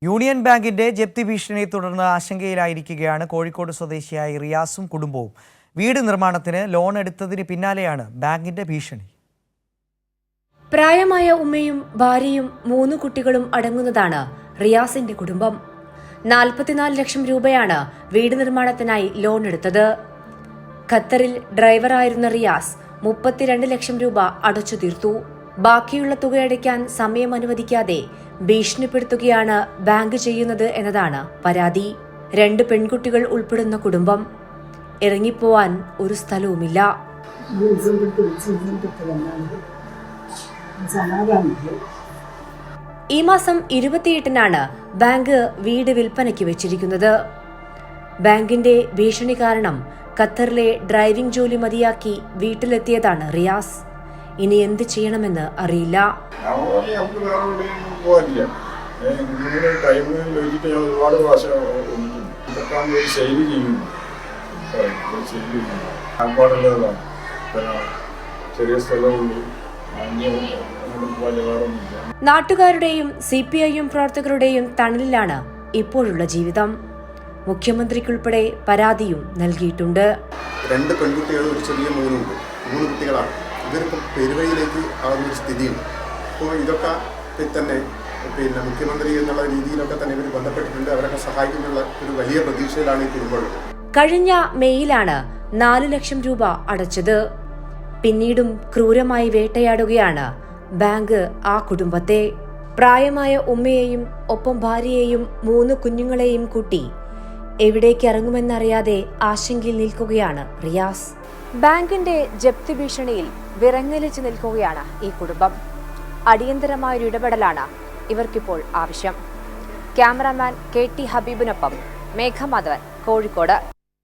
Union ബാങ്കിന്റെ ജപ്തി ഭീഷണിയെ തുടർന്ന് ആശങ്കയിലായിരിക്കുകയാണ് കോഴിക്കോട് സ്വദേശിയായ റിയാസും കുടുംബവും. വീട് നിർമ്മാണത്തിന് ലോൺ എടുത്തതിന് പിന്നാലെയാണ് ബാങ്കിന്റെ ഭീഷണി. പ്രായമായ ഉമ്മയും ഭാര്യയും 3 കുട്ടികളും അടങ്ങുന്നതാണ് റിയാസിന്റെ കുടുംബം. 44 ലക്ഷം രൂപയാണ് വീട് നിർമ്മാണത്തിനായി ലോൺ എടുത്തത്. ഖത്തറിൽ ഡ്രൈവറായിരുന്ന റിയാസ് 32 ലക്ഷം രൂപ അടച്ചു തീർത്തു. ബാക്കിയുള്ള തുകയടയ്ക്കാൻ സമയം അനുവദിക്കാതെ ഭീഷണിപ്പെടുത്തുകയാണ് ബാങ്ക് ചെയ്യുന്നത് എന്നതാണ് പരാതി. 2 പെൺകുട്ടികൾ ഉൾപ്പെടുന്ന കുടുംബം. ഇറങ്ങിപ്പോവാൻ ഒരു സ്ഥലവുമില്ല. ഈ മാസം 28-നാണ് ബാങ്ക് വീട് വിൽപ്പനയ്ക്ക് വെച്ചിരിക്കുന്നത്. ബാങ്കിന്റെ ഭീഷണി കാരണം ഖത്തറിലെ ഡ്രൈവിംഗ് ജോലി മതിയാക്കി വീട്ടിലെത്തിയതാണ് റിയാസ്. ഇനി എന്ത് ചെയ്യണമെന്ന് അറിയില്ല. നാട്ടുകാരുടെയും CPIM പ്രവർത്തകരുടെയും തണലിലാണ് ഇപ്പോഴുള്ള ജീവിതം. മുഖ്യമന്ത്രിക്കുൾപ്പെടെ പരാതിയും നൽകിയിട്ടുണ്ട്. 2 പെൺകുട്ടികളും ഒരു ചെറിയ മോനുണ്ട്. 3 കുട്ടികളാണ്. ഇവരിപ്പോൾ പെരുവഴിയിലേക്ക് ആകുന്ന ഒരു സ്ഥിതിയുണ്ട്. അപ്പോൾ ഇതൊക്കെ തന്നെ മുഖ്യമന്ത്രി എന്നുള്ള രീതിയിലൊക്കെ തന്നെ ഇവർ ബന്ധപ്പെട്ടിട്ടുണ്ട്. അവരൊക്കെ സഹായിക്കുന്നുള്ള ഒരു വലിയ പ്രതീക്ഷയിലാണ് ഈ കുടുംബമുള്ളത്. കഴിഞ്ഞ മെയ്യിലാണ് 4 ലക്ഷം രൂപ അടച്ചത്. പിന്നീടും ക്രൂരമായി വേട്ടയാടുകയാണ് ബാങ്ക് ആ കുടുംബത്തെ. പ്രായമായ ഉമ്മയെയും ഒപ്പം ഭാര്യയെയും 3 കുഞ്ഞുങ്ങളെയും കൂട്ടി എവിടേക്ക് ഇറങ്ങുമെന്നറിയാതെ ആശങ്കയിൽ നിൽക്കുകയാണ് റിയാസ്. ബാങ്കിന്റെ ജപ്തി ഭീഷണിയിൽ വിറങ്ങലിച്ചു നിൽക്കുകയാണ് ഈ കുടുംബം. അടിയന്തരമായൊരു ഇടപെടലാണ് ഇവർക്കിപ്പോൾ ആവശ്യം. ക്യാമറാമാൻ KT ഹബീബിനൊപ്പം മേഘമാധവൻ, കോഴിക്കോട്.